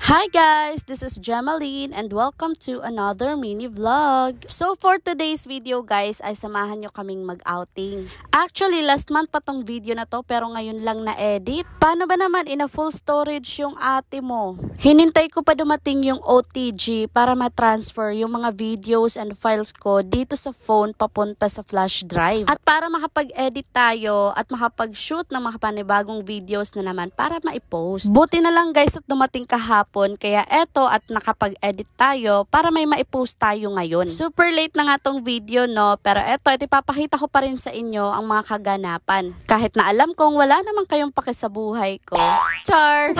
Hi guys, this is Gemaline and welcome to another mini vlog. So for today's video guys ay samahan nyo kaming mag-outing. Actually last month pa tong video na to pero ngayon lang na-edit. Paano ba naman ina full storage yung ate mo? Hinintay ko pa dumating yung OTG para ma-transfer yung mga videos and files ko dito sa phone papunta sa flash drive. At para makapag-edit tayo at makapag-shoot ng mga panibagong videos na naman para ma-post. Buti na lang guys at dumating kahapon. Kaya eto at nakapag-edit tayo para may maipost tayo ngayon. Super late na nga tong video no, pero eto at ipapakita ko pa rin sa inyo ang mga kaganapan. Kahit na alam kong wala naman kayong pake sa buhay ko. Char!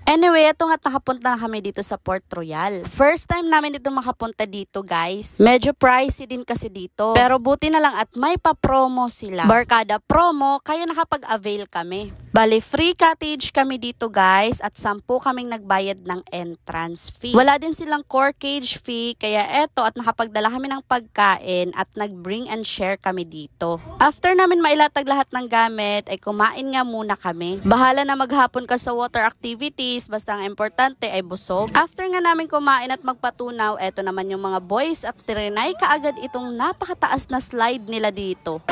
Anyway, ito nga nakapunta na kami dito sa Port Royal. First time namin dito makapunta dito guys. Medyo pricey din kasi dito. Pero buti na lang at may pa-promo sila. Barkada promo, kaya nakapag-avail kami. Bali, free cottage kami dito guys at 10 kaming nagbayad ng entrance fee. Wala din silang core cage fee, kaya eto at nakapagdala kami ng pagkain at nag-bring and share kami dito. After namin mailatag lahat ng gamit, ay kumain nga muna kami. Bahala na maghapon ka sa water activities, basta ang importante ay busog. After nga namin kumain at magpatunaw, eto naman yung mga boys at trinay kaagad itong napakataas na slide nila dito.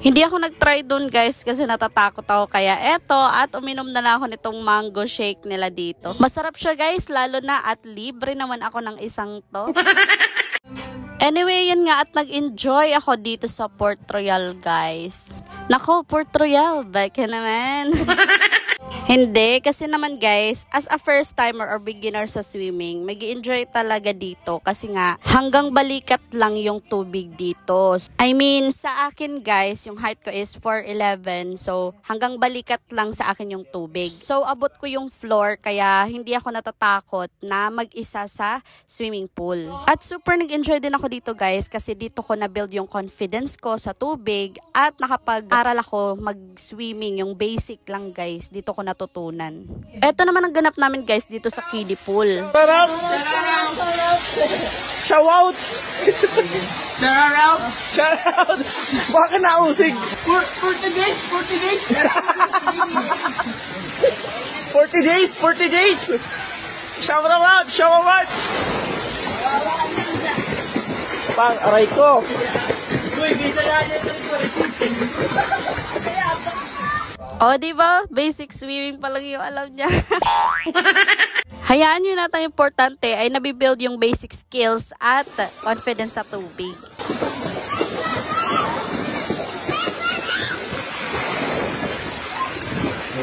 Hindi ako nag-try dun guys kasi natatakot ako, kaya eto at uminom na lang ako nitong mango shake nila dito. Masarap siya guys, lalo na at libre naman ako ng isang to. Anyway, yun nga at nag-enjoy ako dito sa Port Royal guys. Nako, Port Royal, baka naman. Hindi, kasi naman guys, as a first timer or beginner sa swimming, mag-enjoy talaga dito kasi nga hanggang balikat lang yung tubig dito. I mean, sa akin guys, yung height ko is 4'11", so hanggang balikat lang sa akin yung tubig. So abot ko yung floor kaya hindi ako natatakot na mag-isa sa swimming pool. At super nag-enjoy din ako dito guys kasi dito ko na-build yung confidence ko sa tubig at nakapag-aral ako mag-swimming, yung basic lang guys. Dito ko natutunan. Ito naman ang ganap namin guys dito sa kiddie pool. Shout out! Shout out! Baka nausig! 40 days! 40 days! 40 days! Shout out! Shout out! Pang aray ko! Uy, bisa natin ito. O, diba? Basic swimming pa lang yung alam niya. Hayaan nyo natin importante ay nabibuild yung basic skills at confidence sa tubig.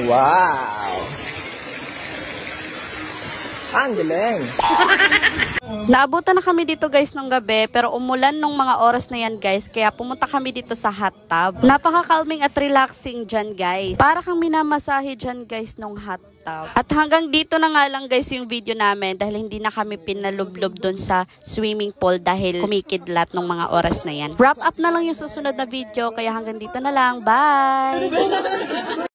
Wow! Ang galing! Naabutan na kami dito guys ng gabi pero umulan nung mga oras na yan guys kaya pumunta kami dito sa hot tub. Napaka-calming at relaxing dyan guys. Para kang minamasahe dyan guys nung hot tub. At hanggang dito na nga lang guys yung video namin dahil hindi na kami pinalublob doon sa swimming pool dahil kumikidlat nung mga oras na yan. Wrap up na lang yung susunod na video kaya hanggang dito na lang. Bye!